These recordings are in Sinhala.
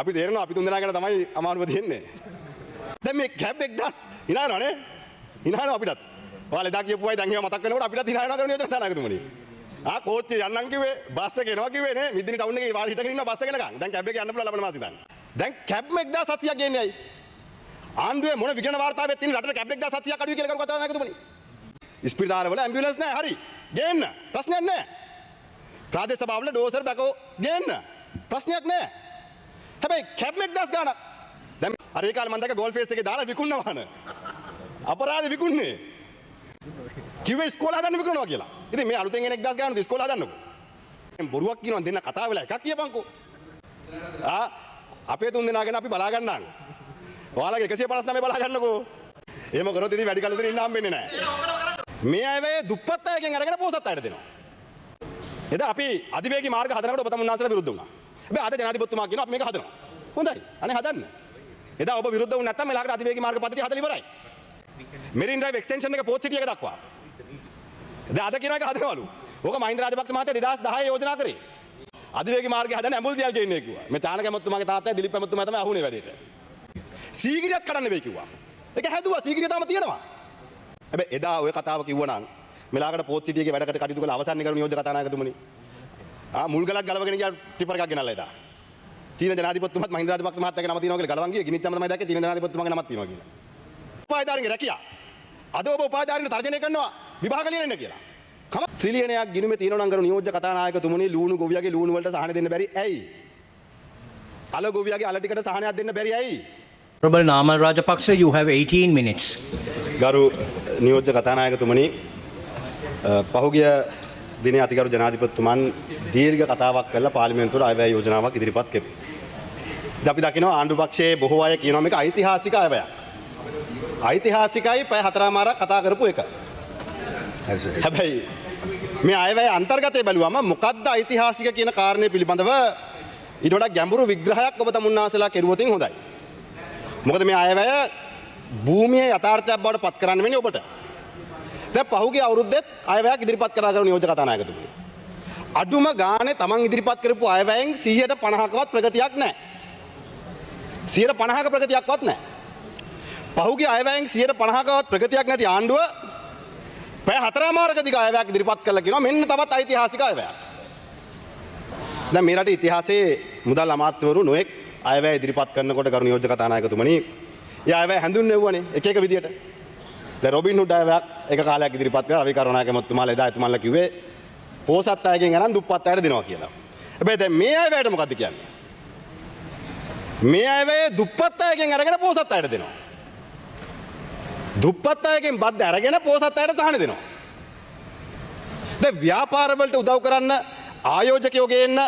අපි තේරෙනවා අපි තුන්දෙනා ගැන තමයි අමාරුව තියෙන්නේ. දැන් මේ කැබ් 1000 හිනානවනේ. හිනානවා අපිටත්. ඔයාලා එදා කියපු අය දැන් ඒවා මතක් වෙනකොට අපිටත් හිනානවා කරන යෝජනා තානාගතුමනි. කෝච්චිය යන්නම් කිව්වේ බස් එක එනවා කිව්වේ නේ. මිද්දිනි ටවුන් එකේ වාර හිටගෙන ඉන්නවා බස් එක එනකන්. දැන් කැබ් එක යන්න පුළුවන් ලබන මාසෙ ඉඳන්. දැන් කැබ් 1700ක් ගේන්නේ ඇයි? ආණ්ඩුවේ මොන විගණන වාර්තාවෙත් තියෙන රටට කැබ් 1700ක් අඩුයි කියලා කරු කතා නායකතුමනි. ඉස්පිරිතාලවල ඇම්බියුලන්ස් නැහැ හරි. ගේන්න. ප්‍රශ්නයක් නැහැ. ප්‍රාදේශ සභාවල ඩෝසර් බැකෝ ගේන්න. ප්‍රශ්නයක් නැහැ. හැබැයි කැබ් 1000 ගාණක්. දැන් අර ඒ කාලේ මම දැක්ක ගෝල් ෆේස් එකේ දාලා විකුණනවාන. අපරාධ විකුණන්නේ. කිව්වේ ඉස්කෝල හදන්න විකුණනවා කියලා. ඉතින් මේ අලුතෙන් එන 1000 ගානක් ඉස්කෝල හදන්නකෝ. බොරුවක් කියනවා දෙන්න කතා වෙලා එකක් කියපන්කෝ. අපේ තුන් දෙනා ගැන අපි බලා ගන්නම්. ඔයාලගේ 159 බලා ගන්නකෝ. එහෙම කරොත් ඉතින් වැඩි කල දෙන්න ඉන්න හම්බෙන්නේ නැහැ. මේ අය වේ දුප්පත් අයගෙන් අරගෙන පොසත් අයට දෙනවා. එදා අපි අධිවේගී මාර්ග හදනකොට ඔබ තමයි උන්වහන්සේලා විරුද්ධ වුණා. හැබැයි අද ජනාධිපතිතුමා කියනවා අපි මේක හදනවා. හොඳයි. අනේ හදන්න. එදා ඔබ විරුද්ධ වුණ නැත්නම් මේ ළඟට අධිවේගී මාර්ග පද්ධතිය හදලා ඉවරයි. මෙරින් ඩ්‍රයිව් එක්ස්ටෙන්ෂන් එක පෝත් සිටි එක දක්වා. දැන් අද කියන එක හදනවලු. ඕක මහින්ද රාජපක්ෂ මහත්තයා 2010 යෝජනා කරේ. අධිවේගී මාර්ගය හදන්න ඇඹුල් දියල් ගෙන්නේ කිව්වා. මේ චානක ඇමතුමාගේ තාත්තයි දිලිප් ඇමතුමා තමයි අහුනේ වැඩේට. සීගිරියත් කඩන්න වෙයි කිව්වා. ඒක හැදුවා සීගිරිය තාම තියෙනවා. හැබැයි එදා ඔය කතාව කිව්වනම් මෙලාකට පෝත් සිටි එකේ වැඩකට කටයුතු කරලා අවසන් කරුණු නියෝජ්‍ය කතානායකතුමනි. මුල් ගලක් ගලවගෙන ගියා ටිපර් එකක් ගෙනල්ලා එදා. චීන ජනාධිපතිතුමාත් මහින්ද රාජපක්ෂ මහත්තයාගේ නම තියෙනවා කියලා ගලවන් ගියේ ගිනිච්චම තමයි දැක්කේ චීන ජනාධිපතිතුමාගේ නමක් තියෙනවා කියලා. උපාධිධාරීන්ගේ රැකියා. අද ඔබ උපාධිධාරීන් තර්ජනය කරනවා විභාග ලියන්න කියලා. ත්‍රිලියනයක් ගිණුමේ තියෙනවා නම් කරු නියෝජ්‍ය කතානායකතුමනි ලූණු ගොවියගේ ලූණු වලට සහන දෙන්න බැරි ඇයි? අල ගොවියගේ අල ටිකට සහනයක් දෙන්න බැරි ඇයි? Honorable Namal Rajapaksa, you have 18 minutes. ගරු නියෝජ්‍ය කතානායකතුමනි පහුගිය දිනේ අතිගරු ජනාධිපතිතුමන් දීර්ඝ කතාවක් කරලා පාර්ලිමේන්තුවට අයවැය යෝජනාවක් ඉදිරිපත් කෙරුවා. ඉතින් අපි දකිනවා ආණ්ඩු පක්ෂයේ බොහෝ අය කියනවා මේක ඓතිහාසික අයවැයක්. ඓතිහාසිකයි පැය 4මාරක් කතා කරපු එක. හැබැයි මේ අයවැය අන්තර්ගතය බැලුවම මොකද්ද ඓතිහාසික කියන කාරණේ පිළිබඳව ඊට වඩා ගැඹුරු විග්‍රහයක් ඔබ තමුන්නාසලා කෙරුවොතින් හොඳයි. මොකද මේ අයවැය භූමියේ යථාර්ථයක් බවට පත් කරන්න වෙන්නේ ඔබට. දැන් පහුගිය අවුරුද්දෙත් අයවැයක් ඉදිරිපත් කරා කරන නියෝජ්‍ය කතානායකතුමනි. අඩුම ගානේ තමන් ඉදිරිපත් කරපු අයවැයෙන් 150කවත් ප්‍රගතියක් නැහැ. 150ක ප්‍රගතියක්වත් නැහැ. පහුගිය අයවැයෙන් 150කවත් ප්‍රගතියක් නැති ආණ්ඩුව පැය 4මාරක දිග අයවැයක් ඉදිරිපත් කළා කියනවා මෙන්න තවත් ඓතිහාසික අයවැයක්. දැන් මේ රටේ ඉතිහාසයේ මුදල් අමාත්‍යවරු නොඑක් අයවැය ඉදිරිපත් කරනකොට කරු නියෝජ්‍ය කතානායකතුමනි ඒ අයවැය හැඳුන්වෙව්වනේ එක එක විදියට. දැන් රොබින් හුඩ් අයවැයක් එක කාලයක් ඉදිරිපත් කරලා රවි කරුණානායක මහත්මයාලා එදා එතුමන්ලා කිව්වේ පොසත් අයගෙන් අරන් දුප්පත් අයට දෙනවා කියලා. හැබැයි දැන් මේ අයවැයට මොකද්ද කියන්නේ? මේ අයවැය දුප්පත් අයගෙන් අරගෙන පොසත් අයට දෙනවා. දුප්පත් අයගෙන් බද්ද අරගෙන පොසත් අයට සහන දෙනවා. දැන් ව්‍යාපාර වලට උදව් කරන්න ආයෝජකයෝ ගේන්න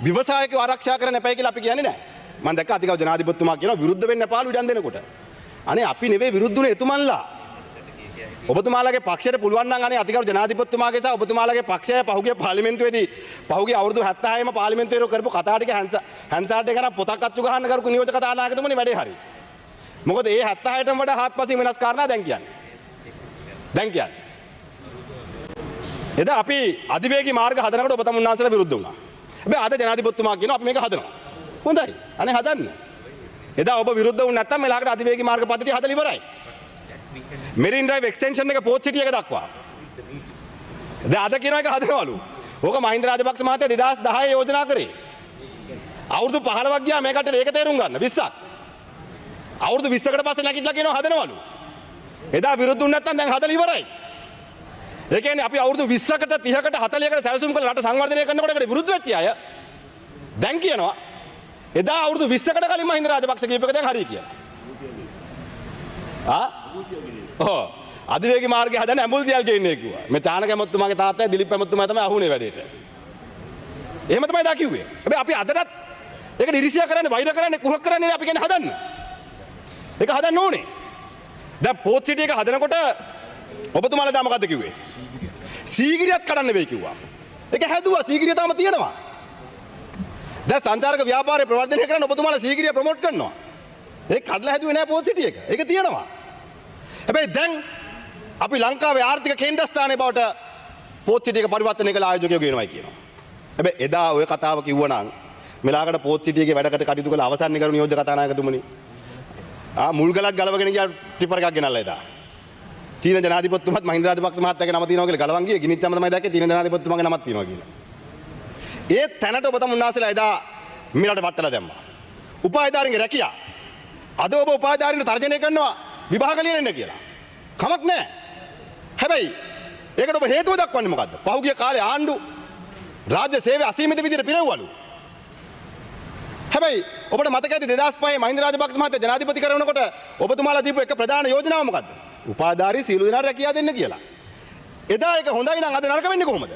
ව්‍යවසායකයෝ ආරක්ෂා කරන්න එපයි කියලා අපි කියන්නේ නැහැ. මම දැක්ක අතිගෞරව ජනාධිපතිතුමා කියනවා විරුද්ධ වෙන්න එපාලු ඉඩම් දෙනකොට. අනේ අපි නෙවෙයි විරුද්ධුනේ එතුමන්ලා. ඔබතුමාලගේ පක්ෂයට පුළුවන් නම් අනේ අතිගෞරව ජනාධිපතිතුමාගේ සහ ඔබතුමාලගේ පක්ෂය පහුගිය පාර්ලිමේන්තුවේදී පහුගිය අවුරුදු 76ම පාර්ලිමේන්තුවේ කරපු කතා ටික හැන්සාට් එක කරන් පොතක් අච්චු ගහන්න කරු නියෝජ්‍ය කතානායකතුමනි වැඩේ හරි. මොකද ඒ 76ටම වඩා හාත්පසින් වෙනස් කාරණා දැන් කියන්නේ. එදා අපි අධිවේගී මාර්ග හදනකොට ඔබ තමයි උන්වහන්සේලා විරුද්ධ වුණා. හැබැයි අද ජනාධිපතිතුමා කියනවා අපි මේක හදනවා. හොඳයි. අනේ හදන්න. එදා ඔබ විරුද්ධ වුණ නැත්නම් මේ ළඟට අධිවේගී මාර්ග පද්ධතිය හදලා ඉවරයි. මෙරින් ඩ්‍රයිව් එක්ස්ටෙන්ෂන් එක පෝත් සිටි එක දක්වා. දැන් අද කියන එක හදනවලු. ඕක මහින්ද රාජපක්ෂ මහත්තයා 2010 යෝජනා කරේ. අවුරුදු 15ක් ගියා මේකට ඒක තේරුම් ගන්න 20ක්. අවුරුදු 20කට පස්සේ නැගිටලා කියනවා හදනවලු. එදා විරුද්ධ වුණ නැත්නම් දැන් හදලා ඉවරයි. ඒ කියන්නේ අපි අවුරුදු 20කට 30කට 40කට සැලසුම් කරලා රට සංවර්ධනය කරනකොට ඒකට විරුද්ධ වෙච්ච අය දැන් කියනවා එදා අවුරුදු 20කට කලින් මහින්ද රාජපක්ෂ කියප එක දැන් හරි කියලා. අධිවේගී මාර්ගය හදන්න ඇඹුල් දියල් ගෙන්නේ කිව්වා. මේ චානක ඇමතුමාගේ තාත්තයි දිලිප් ඇමතුමා තමයි අහුනේ වැඩේට. එහෙම තමයි දා කිව්වේ. හැබැයි අපි අදටත් ඒක ඉරිසියා කරන්නේ වෛර කරන්නේ කුහක කරන්නේ අපි කියන්නේ හදන්න. ඒක හදන්න ඕනේ. දැන් පෝත් සිටි එක හදනකොට ඔබතුමාලා දා මොකද්ද කිව්වේ? සීගිරියත් කඩන්න වෙයි කිව්වා. ඒක හැදුවා සීගිරිය තාම තියෙනවා. දැන් සංචාරක ව්‍යාපාරය ප්‍රවර්ධනය කරන්න ඔබතුමාලා සීගිරිය ප්‍රොමෝට් කරනවා. ඒක කඩලා හැදුවේ නෑ පෝත් සිටි එක. ඒක තියෙනවා. හැබැයි දැන් අපි ලංකාවේ ආර්ථික කේන්ද්‍රස්ථානයේ බවට පෝත් සිටි එක පරිවර්තනය කළ ආයෝජකයෝ කියනවායි කියනවා. හැබැයි එදා ඔය කතාව කිව්වනම් මෙලාකට පෝත් සිටියේගේ වැඩකට කටයුතු කළ අවසන් කරු නියෝජ්‍ය කතානායකතුමනි. මුල්ගලක් ගලවගෙන ගියා ටිපර් එකක් ගෙනල්ලා එදා. චීන ජනාධිපතිතුමත් මහින්ද රාජපක්ෂ මහත්තයාගේ නම තියෙනවා කියලා ගලවන් ගියේ ගිනිච්චම තමයි දැක්කේ චීන ජනාධිපතිතුමාගේ නමක් තියෙනවා කියලා. ඒ තැනට ඔබ තම උන්වහන්සේලා එදා මිලට වටලා දැම්මා. උපාධිධාරීන්ගේ රැකියා. අද ඔබ උපාධිධාරීන්ට තර්ජනය කරනවා විභාග ලියන්න කියලා. කමක් නැහැ. හැබැයි ඒකට ඔබ හේතුව දක්වන්නේ මොකද්ද? පහුගිය කාලේ ආණ්ඩු රාජ්‍ය සේවය අසීමිත විදිහට පිරෙව්වලු. හැබැයි ඔබට මතක ඇති 2005 මහින්ද රාජපක්ෂ මහත්තයා ජනාධිපති කරනකොට ඔබතුමාලා දීපු එක ප්‍රධාන යෝජනාව මොකද්ද? උපාධාරී සියලු දෙනාට රැකියාව දෙන්න කියලා. එදා ඒක හොඳයි නම් අද නරක වෙන්නේ කොහොමද?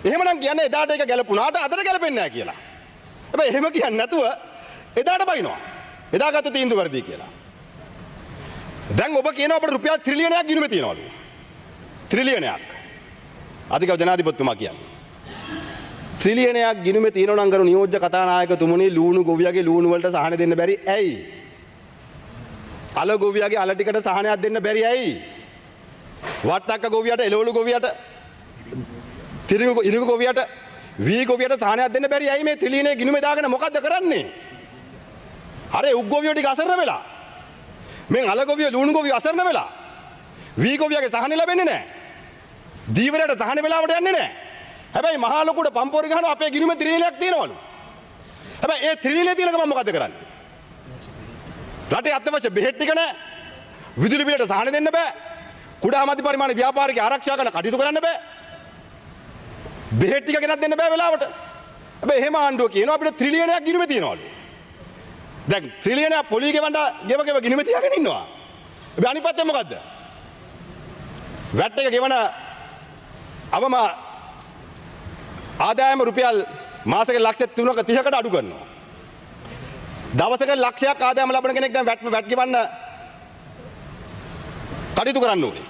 එහෙමනම් කියන්නේ එදාට ඒක ගැලපුණාට අදට ගැලපෙන්නේ නැහැ කියලා. හැබැයි එහෙම කියන්නේ නැතුව එදාට බයිනවා. එදා ගත්ත තීන්දුව වැරදි කියලා. දැන් ඔබ කියනවා අපිට රුපියල් ත්‍රිලියනයක් ගිණුමේ තියනවලු. ත්‍රිලියනයක්. අධිකව ජනාධිපතිතුමා කියන්නේ. ත්‍රිලියනයක් ගිණුමේ තියෙනවා නම් කරු නියෝජ්‍ය කතානායකතුමනි ලූණු ගොවියගේ ලූණු වලට සහන දෙන්න බැරි ඇයි? අල ගොවියගේ අල ටිකට සහනයක් දෙන්න බැරි ඇයි? වට්ටක්ක ගොවියට එළවලු ගොවියට ඉරිඟු ගොවියට වී ගොවියට සහනයක් දෙන්න බැරි ඇයි මේ ත්‍රිලියනයේ ගිණුමේ දාගෙන මොකද්ද කරන්නේ? අර උග් ගොවියෝ ටික අසරණ වෙලා. මෙන් අල ගොවිය ලූණු ගොවිය අසරණ වෙලා. වී ගොවියගේ සහන ලැබෙන්නේ නැහැ. දීවරයට සහන වෙලාවට යන්නේ නැහැ. හැබැයි මහා ලොකුට පම්පෝරි ගහනවා අපේ ගිණුමේ ත්‍රිලියනයක් තියෙනවලු. හැබැයි ඒ ත්‍රිලියනය තියෙන ගමන් මොකද්ද කරන්නේ? රටේ අත්‍යවශ්‍ය බෙහෙත් ටික නැහැ. විදුලි බිලට සහන දෙන්න බෑ. කුඩා මධ්‍ය පරිමාණ ව්‍යාපාරික ආරක්ෂා කරන කටයුතු කරන්න බෑ. බෙහෙත් ටික ගෙනත් දෙන්න බෑ වෙලාවට. හැබැයි එහෙම ආණ්ඩුව කියනවා අපිට ත්‍රිලියනයක් ගිණුමේ තියෙනවලු. දැන් ත්‍රිලියනයක් පොලි ගෙවන්න ගෙව ගිණුමේ තියාගෙන ඉන්නවා. හැබැයි අනිත් පැත්තේ මොකද්ද? වැට් එක ගෙවන අවම ආදායම රුපියල් මාසෙක ලක්ෂ 30කට අඩු කරනවා. දවසක ලක්ෂයක් ආදායම ලබන කෙනෙක් දැන් වැට් ගෙවන්න කටයුතු කරන්න ඕනේ.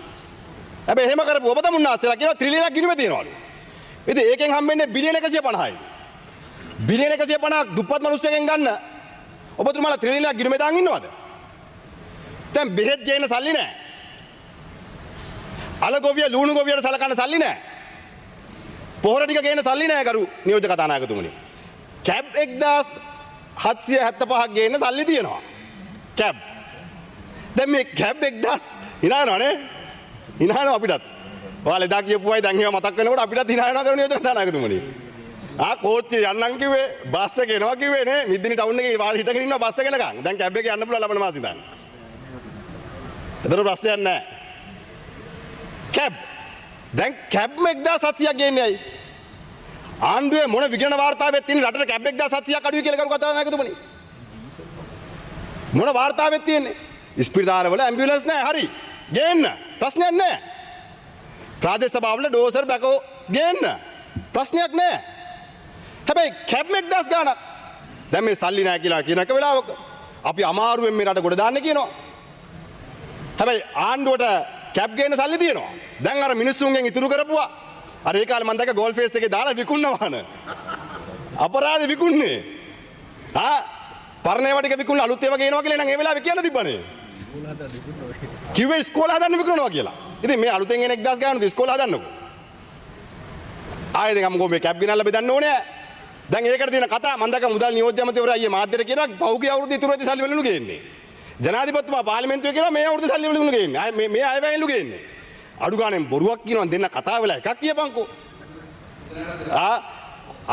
හැබැයි එහෙම කරපු ඔබ තම උන්වහන්සේලා කියනවා ත්‍රිලියනයක් ගිණුමේ තියනවලු. ඉතින් ඒකෙන් හම්බෙන්නේ බිලියන 150යි. බිලියන 150ක් දුප්පත් මිනිස්සුන්ගෙන් ගන්න ඔබතුමාලා ත්‍රිලියනයක් ගිණුමේ දාන් ඉන්නවද? දැන් බෙහෙත් ගේන සල්ලි නැහැ. අල ගොවිය ලූණු ගොවියට සලකන්න සල්ලි නැහැ. පොහොර ටික ගේන සල්ලි නැහැ කරු නියෝජ්‍ය කතානායකතුමනි. කැබ් 1775ක් ගේන්න සල්ලි තියෙනවා. කැබ්. දැන් මේ කැබ් 1000 හිනානවනේ. හිනානවා අපිටත්. ඔයාලා එදා කියපුවයි දැන් ඒවා මතක් වෙනකොට අපිටත් හිනානවා කරු නියෝජ්‍ය කතානායකතුමනි. කෝච්චි යන්නම් කිව්වේ බස් එක එනවා කිව්වේ නේ. මිද්දිනි ටවුන් එකේ වාඩි හිටගෙන ඉන්නවා බස් එක එනකන්. දැන් කැබ් එකේ යන්න පුළුවන් ලබන මාසෙ ඉඳන්. ඒතර ප්‍රශ්නයක් නැහැ. කැබ් දැන් කැබ් 1700ක් ගේන්නේ ඇයි? ආණ්ඩුවේ මොන විගණන වාර්තාවෙත් තියෙන රටට කැබ් 1700ක් අඩුයි කියලා කරු කතානායකතුමනි. මොන වාර්තාවෙත් තියෙන්නේ? ඉස්පිරිතාලවල ඇම්බියුලන්ස් නැහැ හරි. ගේන්න. ප්‍රශ්නයක් නැහැ. ප්‍රාදේශ සභාවල ඩෝසර් බැකෝ ගේන්න. ප්‍රශ්නයක් නැහැ. හැබැයි කැබ් 1000 ගාණක්. දැන් මේ සල්ලි නැහැ කියලා කියන එක වෙලාවක අපි අමාරුවෙන් මේ රට ගොඩ දාන්න කියනවා. හැබැයි ආණ්ඩුවට කැබ් ගේන සල්ලි තියෙනවා. දැන් අර මිනිස්සුන්ගෙන් ඉතුරු කරපුවා. අර ඒ කාලේ මම දැක්ක ගෝල් ෆේස් එකේ දාලා විකුණනවාන. අපරාධ විකුණන්නේ. පරණ ඒවා ටික විකුණලා අලුත් ඒවා ගේනවා කියලා නම් ඒ වෙලාවේ කියන්න තිබ්බනේ. කිව්වේ ඉස්කෝල හදන්න විකුණනවා කියලා. ඉතින් මේ අලුතෙන් එන 1000 ගානද ඉස්කෝල හදන්නකෝ. ආයෙත් ගම්කෝ මේ කැබ් ගෙනල්ලා බෙදන්න ඕනේ. දැන් ඒකට තියෙන කතා මම දැක්ක මුදල් නියෝජ්‍ය අමාත්‍යවරයා අයියේ මාධ්‍යට කියනවා පහුගිය අවුරුද්දේ ඉතුරු වෙච්ච සල්ලි වලිනු ගේන්නේ. ජනාධිපතිතුමා පාර්ලිමේන්තුවේ කියනවා මේ අවුරුද්දේ සල්ලි වලිනු ගේන්නේ. මේ අයවැයෙන්ලු ගේන්නේ. අඩු ගානෙන් බොරුවක් කියනවා දෙන්න කතා වෙලා එකක් කියපන්කෝ.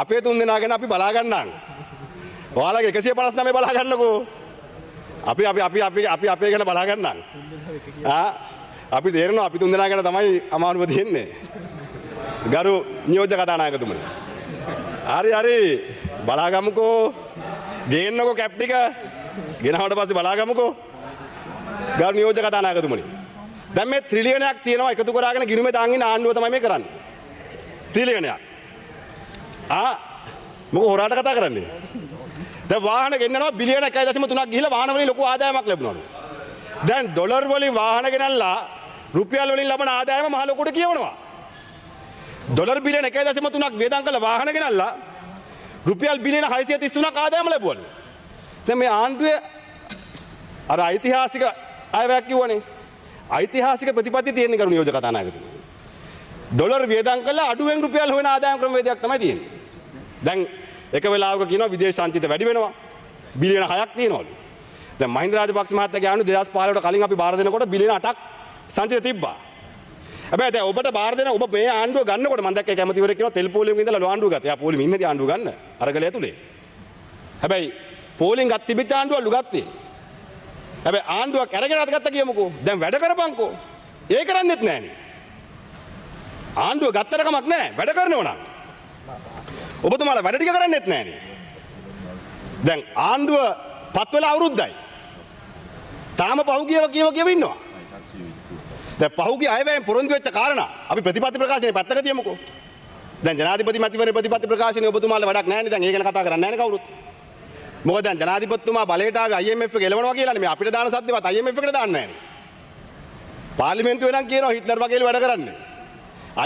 අපේ තුන් දෙනා ගැන අපි බලා ගන්නම්. ඔයාලගේ 159 බලා ගන්නකෝ. අපි අපේ ගැන බලා ගන්නම්. අපි තේරෙනවා අපි තුන් දෙනා ගැන තමයි අමාරුව තියෙන්නේ. ගරු නියෝජ්‍ය කතානායකතුමනි. හරි බලාගමුකෝ. ගේන්නකෝ කැප් ටික. ගෙනාවට පස්සේ බලාගමුකෝ. ගරු නියෝජ්‍ය කතානායකතුමනි. දැන් මේ ත්‍රිලියනයක් තියෙනවා එකතු කරගෙන ගිණුමේ දාන් ඉන්න ආණ්ඩුව තමයි මේ කරන්නේ. ත්‍රිලියනයක්. මොකෝ හොරාට කතා කරන්නේ? දැන් වාහන ගෙන්නනවා බිලියන 1.3ක් ගිහිල්ලා වාහන වලින් ලොකු ආදායමක් ලැබුණලු. දැන් ඩොලර් වලින් වාහන ගෙනල්ලා රුපියල් වලින් ලබන ආදායම මහ ලොකුට කියවනවා. ඩොලර් බිලියන 1.3ක් වේදම් කළ වාහන ගෙනල්ලා රුපියල් බිලියන 633ක් ආදායම ලැබුවලු. දැන් මේ ආණ්ඩුවේ අර ඓතිහාසික අයවැයක් කිව්වනේ. ඓතිහාසික ප්‍රතිපත්ති තියෙන කරු නියෝජ්‍ය කතානායකතුමනි. ඩොලර් වේදම් කළා අඩුවෙන් රුපියල් හොයන ආදායම් ක්‍රමවේදයක් තමයි තියෙන්නේ. දැන් එක වෙලාවක කියනවා විදේශ සංචිත වැඩි වෙනවා. බිලියන 6ක් තියෙනවලු. දැන් මහින්ද රාජපක්ෂ මහත්තයා කියනවා 2015ට කලින් අපි බාර දෙනකොට බිලියන 8ක් සංචිත තිබ්බා. හැබැයි දැන් ඔබට බාර දෙන ඔබ මේ ආණ්ඩුව ගන්නකොට මම දැක්ක කැමතිවරයෙක් කියනවා තෙල් පොලිමෙන් ඉඳලා ආණ්ඩුව ගත්තා. එයා පොලිමේ ඉන්නේ ආණ්ඩුව ගන්න. අරගල ඇතුලේ. හැබැයි පෝලිං ගත් තිබිච්ච ආණ්ඩුවලු ගත්තේ. හැබැයි ආණ්ඩුවක් අරගෙන අත ගත්තා කියමුකෝ. දැන් වැඩ කරපන්කෝ. ඒ කරන්නෙත් නෑනේ. ආණ්ඩුව ගත්තට කමක් නෑ. වැඩ කරනව නම්. ඔබතුමාලා වැඩ ටික කරන්නෙත් නෑනේ. දැන් ආණ්ඩුව පත් වෙලා අවුරුද්දයි. තාම පහුගියව කියව ඉන්නවා. දැන් පහුගිය අයවැයෙන් පොරොන්දු වෙච්ච කාරණා අපි ප්‍රතිපත්ති ප්‍රකාශනේ පැත්තක තියමුකෝ. දැන් ජනාධිපති මැතිවරණ ප්‍රතිපත්ති ප්‍රකාශනේ ඔබතුමාලා වැඩක් නෑනේ. දැන් ඒක ගැන කතා කරන්නේ නෑනේ කවුරුත්. මොකද දැන් ජනාධිපතිතුමා බලයට ආවේ IMF එක එලවනවා කියලානේ. මේ අපිට දාන සද්දේවත් IMF එකට දාන්නේ නෑනේ. පාර්ලිමේන්තුවේ නම් කියනවා හිට්ලර් වගේලු වැඩ කරන්නේ.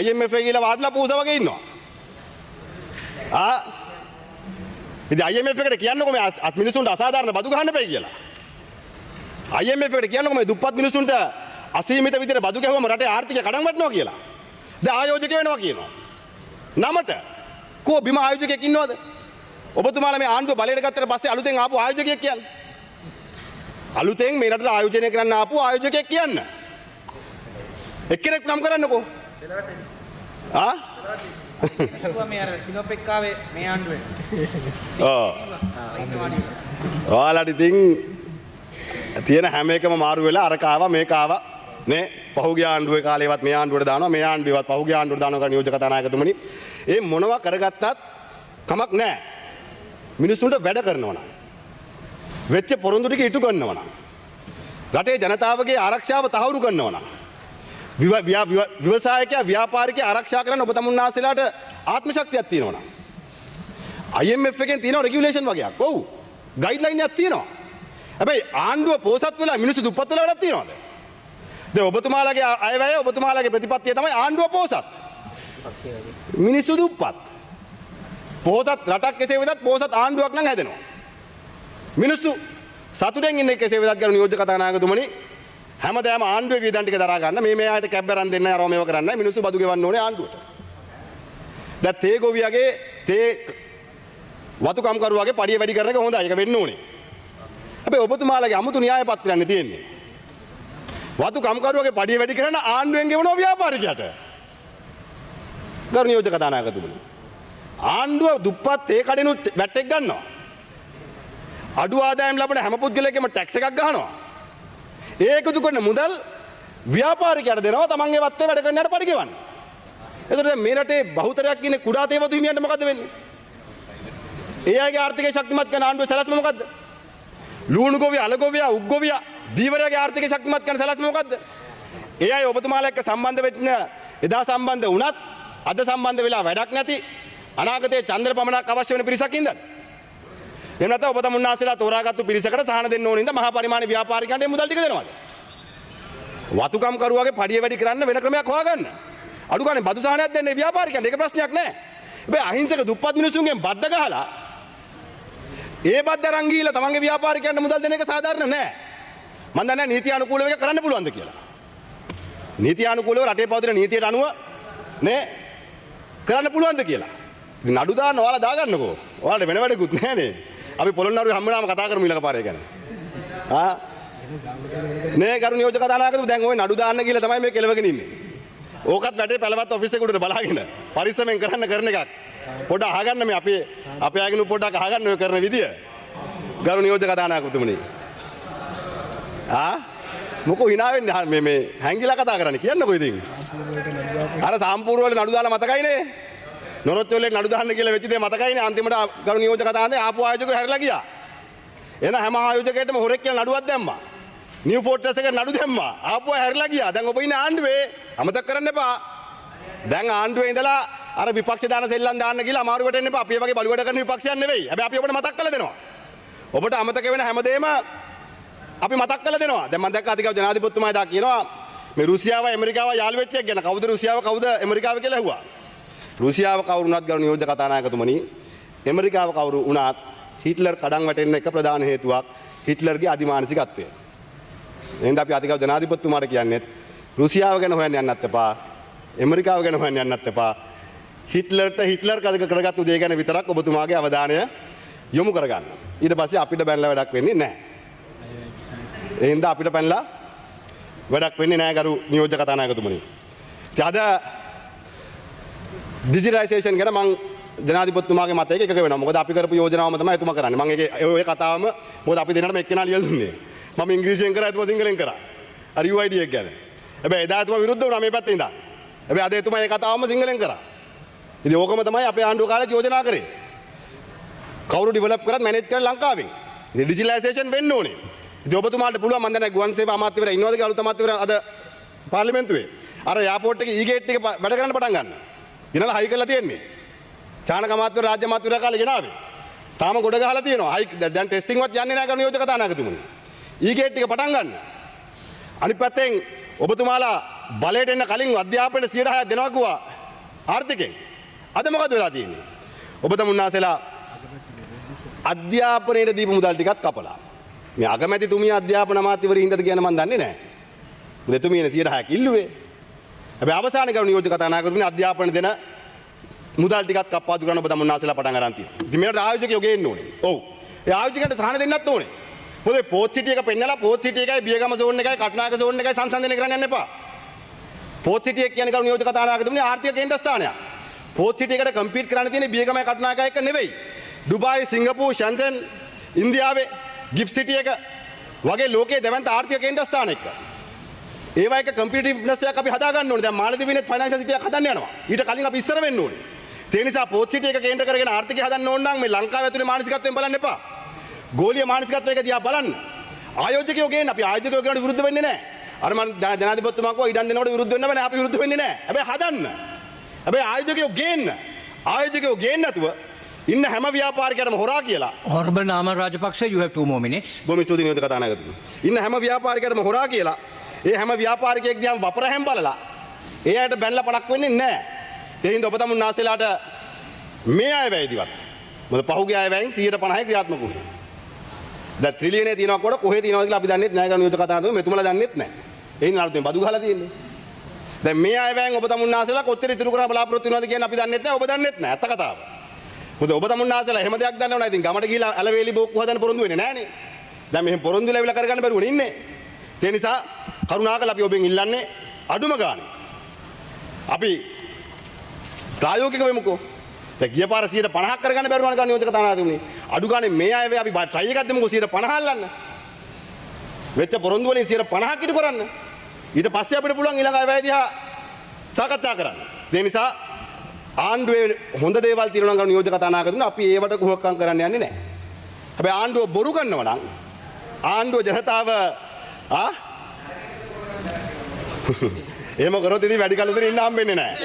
IMF එක කියලා වාඩිලා පූස වගේ ඉන්නවා. ඉතින් IMF එකට කියන්නකෝ මේ මිනිසුන්ට අසාධාරණ බදු ගහන්න එපයි කියලා. IMF එකට කියන්නකෝ මේ දුප්පත් මිනිසුන්ට අසීමිත විදිහට බදු ගැහුවම රටේ ආර්ථිකය කඩන් වැටෙනවා කියලා. දැන් ආයෝජක වෙනවා කියනවා. නමට කෝ බිම ආයෝජකයෙක් ඉන්නවද? ඔබතුමාලා මේ ආණ්ඩුව බලයට ගත්තට පස්සේ අලුතෙන් ආපු ආයෝජකයෙක් කියන්නේ. අලුතෙන් මේ රටට ආයෝජනය කරන්න ආපු ආයෝජකයෙක් කියන්න. එක්කෙනෙක් නම් කරන්නකෝ. මේ අර සිනොපෙක් ආවේ මේ ආණ්ඩුවේ. ඔයාලට ඉතින් තියෙන හැම එකම මාරු වෙලා අරක ආවා මේක ආවා නේ පහුගිය ආණ්ඩුවේ කාලේවත් මේ ආණ්ඩුවට දානවා මේ ආණ්ඩුවේවත් පහුගිය ආණ්ඩුවට දානවා කියලා නියෝජක කතානායකතුමනි ඒ මොනවා කරගත්තත් කමක් නැහැ මිනිස්සුන්ට වැඩ කරනවා නම් වෙච්ච පොරොන්දු ටික ඉටු කරනවා නම් රටේ ජනතාවගේ ආරක්ෂාව තහවුරු කරනවා නම් ව්‍යවසායකයා ව්‍යාපාරිකයා ආරක්ෂා කරන්න ඔබ තමුන්නාසලාට ආත්ම ශක්තියක් තියෙනවා නම් IMF එකෙන් තියෙනවා රෙගියුලේෂන් වගේක්. ඔව්. ගයිඩ්ලයින් එකක් තියෙනවා. හැබැයි ආණ්ඩුව පෝසත් වෙලා මිනිස්සු දුප්පත් වෙලා වැඩක් තියෙනවද? දැන් ඔබතුමාලගේ අයවැය ඔබතුමාලගේ ප්‍රතිපත්තිය තමයි ආණ්ඩුව පෝසත්. මිනිස්සු දුප්පත්. පෝසත් රටක් කෙසේ වෙතත් පෝසත් ආණ්ඩුවක් නම් හැදෙනවා. මිනිස්සු සතුටෙන් ඉන්නේ කෙසේ වෙතත් ගරු නියෝජ්‍ය කතානායකතුමනි හැමදාම ආණ්ඩුවේ වියදම් ටික දරා ගන්න මේ ආයත කැබ් අරන් දෙන්න අරව මේව කරන්නයි මිනිස්සු බදු ගෙවන්න ඕනේ ආණ්ඩුවට. දැන් තේ ගොවියගේ තේ වතුකම් කරුවාගේ පඩිය වැඩි කරන එක හොඳයි. ඒක වෙන්න ඕනේ. හැබැයි ඔබතුමාලගේ අමුතු න්‍යාය පත්‍රයන්නේ තියෙන්නේ. වතුකම් කරුවාගේ පඩිය වැඩි කරන ආණ්ඩුවෙන් ගෙවනවා ව්‍යාපාරිකයට. ගරු නියෝජ්‍ය කතානායකතුමනි. ආණ්ඩුව දුප්පත් තේ කඩිනුත් වැටෙක් ගන්නවා. අඩු ආදායම් ලබන හැම පුද්ගලයෙක්ගේම ටැක්ස් එකක් ගහනවා. ඒකතු කරන මුදල් ව්‍යාපාරිකයට දෙනවා තමන්ගේ වත්තේ වැඩ කරන්නට පඩි ගෙවන්න. එතකොට දැන් මේ රටේ බහුතරයක් ඉන්නේ කුඩා තේවතු හිමියන්ට මොකද වෙන්නේ? ඒ අයගේ ආර්ථිකය ශක්තිමත් කරන ආණ්ඩුවේ සැලැස්ම මොකද්ද? ලුණු ගොවිය, අල ගොවිය, උක් ගොවිය, දීවරයාගේ ආර්ථිකය ශක්තිමත් කරන සැලැස්ම මොකද්ද? ඒ අය ඔබතුමාලා එක්ක සම්බන්ධ වෙච්ච එදා සම්බන්ධ වුණත් අද සම්බන්ධ වෙලා වැඩක් නැති අනාගතයේ චන්ද්‍ර පමණක් අවශ්‍ය වෙන පිරිසක් ඉඳලා එහෙම නැත්නම් ඔබ තමුන්නාසලා තෝරාගත්තු පිරිසකට සහන දෙන්න ඕන ඉඳ මහා පරිමාණ ව්‍යාපාරිකයන්ට මුදල් ටික දෙනවද? වතුකම් කරුවාගේ පඩිය වැඩි කරන්න වෙන ක්‍රමයක් හොයාගන්න. අඩු ගානේ බදු සහනයක් දෙන්න ව්‍යාපාරිකයන්ට ඒක ප්‍රශ්නයක් නෑ. හැබැයි අහිංසක දුප්පත් මිනිසුන්ගෙන් බද්ද ගහලා ඒ බද්ද අරන් ගිහිල්ලා තමන්ගේ ව්‍යාපාරිකයන්ට මුදල් දෙන එක සාධාරණ නෑ. මම දන්නේ නීතියානුකූලව එක කරන්න පුළුවන්ද කියලා. නීතියානුකූලව රටේ පවතින නීතියට අනුව නේ කරන්න පුළුවන්ද කියලා. ඉතින් නඩු දාන්න ඔයාලා දාගන්නකෝ. ඔයාලට වෙන වැඩකුත් නෑනේ. අපි පොළොන්නරුවේ හම්බුනාම කතා කරමු ඊළඟ පාරේ ගැන. නේ ගරු නියෝජක කතානායකතුමා දැන් ওই නඩු දාන්න කියලා තමයි මේ කෙලවගෙන ඉන්නේ. ඕකත් වැඩේ පැලවත් ඔෆිස් එකට බලාගෙන පරිස්සමෙන් කරන එකක්. පොඩ අහගන්න මේ අපේ අයගෙන පොඩ්ඩක් අහගන්න ඔය කරන විදිය. ගරු නියෝජක කතානායකතුමනි. මොකෝ hina වෙන්නේ මේ හැංගිලා කතා කරන්නේ කියන්නකෝ ඉතින්. අර සම්පූර්ණ වල නඩු දාලා මතකයිනේ. නොරොච්චෝලේ නඩු දාන්න කියලා වෙච්ච දේ මතකයිනේ අන්තිමට ගරු නියෝජක කතාන්දේ ආපු ආයෝජකයෝ හැරිලා ගියා. එන හැම ආයෝජකයෙක්ටම හොරෙක් කියලා නඩුවක් දැම්මා. නිව් ෆෝර්ට්‍රස් එකට නඩු දැම්මා. ආපුව හැරිලා ගියා. දැන් ඔබ ඉන්නේ ආණ්ඩුවේ. අමතක කරන්න එපා. දැන් ආණ්ඩුවේ ඉඳලා අර විපක්ෂ දාන සෙල්ලම් දාන්න කියලා අමාරු වෙටෙන්න එපා. අපි වගේ බලු වැඩ කරන විපක්ෂයන් නෙවෙයි. හැබැයි අපි ඔබට මතක් කරලා දෙනවා. ඔබට අමතක වෙන හැමදේම අපි මතක් කරලා දෙනවා. දැන් මම දැක්ක අධිකව ජනාධිපතිතුමා එදා කියනවා මේ රුසියාව ඇමරිකාව යාළු වෙච්ච එක ගැන. කවුද රුසියාව කවුද ඇමරිකාව කියලා ඇහුවා. රුසියාව කවුරු වුණත් ගරු නියෝජ්‍ය කතානායකතුමනි ඇමරිකාව කවුරු වුණත් හිට්ලර් කඩන් වැටෙන්න එක ප්‍රධාන හේතුවක් හිට්ලර්ගේ අධිමානසිකත්වය. එහෙනම් අපි අධිකව ජනාධිපතිතුමාට කියන්නේ රුසියාව ගැන හොයන්න යන්නත් එපා. ඇමරිකාව ගැන හොයන්න යන්නත් එපා. හිට්ලර් කරගත්තු දේ ගැන විතරක් ඔබතුමාගේ අවධානය යොමු කරගන්න. ඊට පස්සේ අපිට බැලලා වැඩක් වෙන්නේ නැහැ. ඒ හින්දා අපිට පැනලා වැඩක් වෙන්නේ නැහැ ගරු නියෝජ්‍ය කතානායකතුමනි. ඉතින් අද ඩිජිටලයිසේෂන් ගැන මම ජනාධිපතිතුමාගේ මතයක එකක වෙනවා. මොකද අපි කරපු යෝජනාවම තමයි එතුමා කරන්නේ. මම ඒකේ ඔය කතාවම මොකද අපි දෙන්නටම එක්කෙනා ලියලා දුන්නේ. මම ඉංග්‍රීසියෙන් කරා එතුමා සිංහලෙන් කරා. අර UID එක ගැන. හැබැයි එදා එතුමා විරුද්ධ වුණා මේ පැත්තේ ඉඳන්. හැබැයි අද එතුමා මේ කතාවම සිංහලෙන් කරා. ඉතින් ඕකම තමයි අපේ ආණ්ඩුව කාලේ යෝජනා කරේ. කවුරු ඩෙවලොප් කරත් මැනේජ් කරන ලංකාවෙන්. ඉතින් ඩිජිටලයිසේෂන් වෙන්න ඕනේ. ඉතින් ඔබතුමාට පුළුවන් මම දැන් ගුවන් සේවා අමාත්‍යවරයා ඉන්නවද කියලා අලුත් අමාත්‍යවරයා අද පාර්ලිමේන්තුවේ. අර එයාපෝට් එකේ ඊගේට් එක වැඩ කරන්න පටන් ගන්න. ගෙනලා හයි කරලා තියෙන්නේ. චානක අමාත්‍යවරයා රාජ්‍ය අමාත්‍යවරයා කාලේ ගෙනාවේ. තාම ගොඩ ගහලා තියෙනවා. හයි දැන් ටෙස්ටිං වත් යන්නේ නැහැ කරු නියෝජක කතානායකතුමනි. ඊගේට් එක පටන් ගන්න. අනිත් පැත්තෙන් ඔබතුමාලා බලයට එන්න කලින් අධ්‍යාපනයට 60% දෙනවා කිව්වා ආර්ථිකෙන්. අද මොකද වෙලා තියෙන්නේ? ඔබ තමුන්නාසලා අධ්‍යාපනයට දීපු මුදල් ටිකත් කපලා. මේ අගමැතිතුමිය අධ්‍යාපන අමාත්‍යවරයා හින්දාද කියන මම දන්නේ නැහැ. මොකද එතුමියනේ 60% ඉල්ලුවේ. හැබැයි අවසානයේ කරු නියෝජක කතානායකතුමනි අධ්‍යාපන දෙන මුදල් ටිකත් කප්පාදු කරන්න ඔබ තමුන්නාසලා පටන් ගන්න තියෙනවා. ඉතින් මේකට ආයෝජකයෝ ගේන්න ඕනේ. ඔව්. ඒ ආයෝජකයන්ට සහන දෙන්නත් ඕනේ. මොකද පෝත් සිටි එක පෙන්නලා පෝත් සිටි එකයි බියගම සෝන් එකයි කටුනායක සෝන් එකයි සංසන්දනය කරන්න යන්න එපා. පෝත් සිටි එක කියන්නේ කරු නියෝජක කතානායකතුමනි ආර්ථික කේන්ද්‍ර ස්ථානයක්. පෝත් සිටි එකට කම්පීට් කරන්න තියෙන්නේ බියගමයි කටුනායකයි එක නෙවෙයි. ඩුබායි, සිංගප්පූර්, ෂැන්සන්, ඉන්දියාවේ ගිෆ්ට් සිටි එක වගේ ලෝකයේ දැවැන්ත ආර්ථික කේන්ද්‍ර ස්ථාන එක. ඒවා එක කම්පිටිටිව්නස් එකක් අපි හදා ගන්න ඕනේ. දැන් මාලදිවයිනේ ෆයිනෑන්ෂල් සිටි එකක් හදන්න යනවා. ඊට කලින් අපි ඉස්සර වෙන්න ඕනේ. ඒ නිසා පෝත් සිටි එක කේන්ද්‍ර කරගෙන ආර්ථිකය හදන්න ඕන නම් මේ ලංකාව ඇතුලේ මානසිකත්වයෙන් බලන්න එපා. ගෝලීය මානසිකත්වයක දිහා බලන්න. ආයෝජකයෝ ගේන්න අපි ආයෝජකයෝ කියනට විරුද්ධ වෙන්නේ නැහැ. අර මම ජනාධිපතිතුමා කෝ ඉඩම් දෙනකොට විරුද්ධ වෙන්න බෑ. අපි විරුද්ධ වෙන්නේ නැහැ. හැබැයි හදන්න. හැබැයි ආයෝජකයෝ ගේන්න. ආයෝජකයෝ ගේන්න නැතුව ඉන්න හැම ව්‍යාපාරිකයටම හොරා කියලා. Honorable Namal Rajapaksa, you have 2 more minutes. බොහොම ස්තුතියි නියෝජක කතානායකතුමනි. ඉන්න හැම ව්‍යාපාරිකයටම හොරා කියලා ඒ හැම ව්‍යාපාරිකයෙක් දිහාම වපරැහැම් බලලා ඒ අයට බැනලා පණක් වෙන්නේ නැහැ. ඒ හින්දා ඔබ තමුන්නාසලාට මේ අයවැයදිවත් මොකද පහුගිය අයවැයෙන් 150යි ක්‍රියාත්මක වුණේ. දැන් ට්‍රිලියනේ තියනවා කොට කොහේ තියනවද කියලා අපි දන්නේ නැහැ ගණන් නියෝජක කතානායකතුමනි මෙතුමලා දන්නේත් නැහැ. ඒ හින්දා අලුතෙන් බදු ගහලා තියෙන්නේ. දැන් මේ අයවැයෙන් ඔබ තමුන්නාසලා කොච්චර ඉතුරු කරන්න බලාපොරොත්තු වෙනවද කියන අපි දන්නේත් නැහැ ඔබ දන්නේත් නැහැ. ඇත්ත කතාව. මොකද ඔබ තමුන්නාසලා එහෙම දෙයක් දන්නව නැහැ. ඉතින් ගමට ගිහිලා ඇලවේලි බෝක්කු හදන්න පොරොන්දු වෙන්නේ නැහනේ. දැන් මෙහෙම පොරොන්දු ලැබිලා කරගන්න බැරුවනේ ඉන්නේ. ඒ නිසා කරුණාකරලා අපි ඔබෙන් ඉල්ලන්නේ අඩුම ගානේ. අපි ප්‍රායෝගික වෙමුකෝ. දැන් ගිය පාර 50% කරගන්න බැරුව යන ගාන නියෝජක කතානායකතුමනි. අඩු ගානේ මේ අය අපි try එකක් දෙමුකෝ 50% අල්ලන්න. වෙච්ච පොරොන්දු වලින් 50% ඉටු කරන්න. ඊට පස්සේ අපිට පුළුවන් ඊළඟ අයවැය දිහා සාකච්ඡා කරන්න. ඒ නිසා ආණ්ඩුවේ හොඳ දේවල් තියෙනවා නම් නියෝජක කතානායකතුමනි අපි ඒවට කුහකම් කරන්න යන්නේ නැහැ. හැබැයි ආණ්ඩුව බොරු කරනවා නම් ආණ්ඩුව ජනතාව එහෙම කරොත් ඉතින් වැඩි කලුදින් ඉන්න හම්බෙන්නේ නැහැ.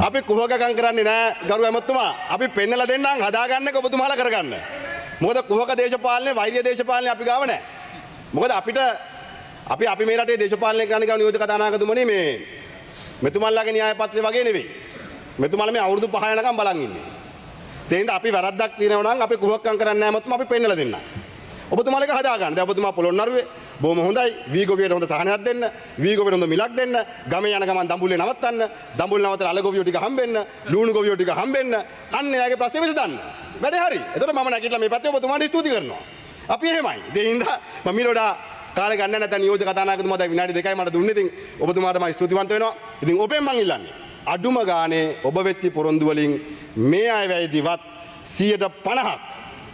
අපි කුහකකම් කරන්නේ නැහැ ගරු ඇමතුමා. අපි පෙන්නලා දෙන්නම් හදාගන්නක ඔබතුමාලා කරගන්න. මොකද කුහක දේශපාලනේ වෛර්ය දේශපාලනේ අපි ගාව නැහැ. මොකද අපි මේ රටේ දේශපාලනය කරන්න ගාව නියෝජක කතානායකතුමනි මේ මෙතුමන්ලාගේ න්‍යාය පත්‍රය වගේ නෙවෙයි. මෙතුමන්ලා මේ අවුරුදු 5 යනකම් බලන් ඉන්නේ. ඒ හින්දා අපි වැරද්දක් තියෙනවා නම් අපි කුහකකම් කරන්නේ නැහැ මතුම අපි පෙන්නලා දෙන්නම්. ඔබතුමාලක හදා ගන්න. දැන් ඔබතුමා පොළොන්නරුවේ බොහොම හොඳයි. වීගොවියට හොඳ සහනයක් දෙන්න. වීගොවියට හොඳ මිලක් දෙන්න. ගමේ යන ගමන් දඹුල්ලේ නවත්තන්න. දඹුල් නවත්තලා අලගොවියෝ ටික හම්බෙන්න. ලුණු ගොවියෝ ටික හම්බෙන්න. අන්න එයාගේ ප්‍රශ්නේ විසඳන්න. වැඩේ හරි. එතකොට මම නැගිටලා මේ පැත්තේ ඔබතුමාට ස්තුති කරනවා. අපි එහෙමයි. ඒ හින්දා මම ඊළොඩා කාලේ ගන්න නැත්නම් නියෝජක කතානායකතුමා දැන් විනාඩි 2යි මට දුන්නේ. ඉතින් ඔබතුමාට මම ස්තුතිවන්ත වෙනවා. ඉතින් ඔබෙන් මං ඉල්ලන්නේ අඩුම ගානේ ඔබ වෙච්ච පොරොන්දු වලින් මේ අයවැයදිවත් 50%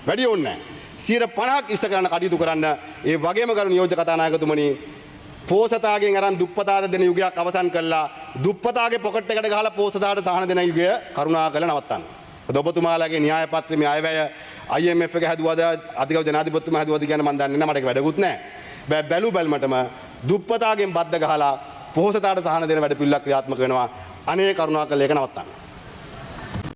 වැඩි ඕනේ නැහැ. 50% ඉෂ්ට කරන්න කටයුතු කරන්න. ඒ වගේම කරු නියෝජක කතානායකතුමනි පෝසතාගෙන් අරන් දුප්පතාට දෙන යුගයක් අවසන් කළා. දුප්පතාගේ පොකට් එකට ගහලා පෝසතාට සහන දෙන යුගය කරුණාකරලා නවත්තන්න. ඔබතුමාලාගේ න්‍යාය පත්‍රයේ මේ අයවැය IMF එක හැදුවද අධිකව ජනාධිපතිතුමා හැදුවද කියන මම දන්නේ නැහැ. මට ඒක වැඩකුත් නැහැ. බැලු බැලමටම දුප්පතාගෙන් බද්ද ගහලා පොහොසතාට සහන දෙන වැඩ පිළිවෙලක් ක්‍රියාත්මක වෙනවා. අනේ කරුණාකරලා ඒක නවත්තන්න.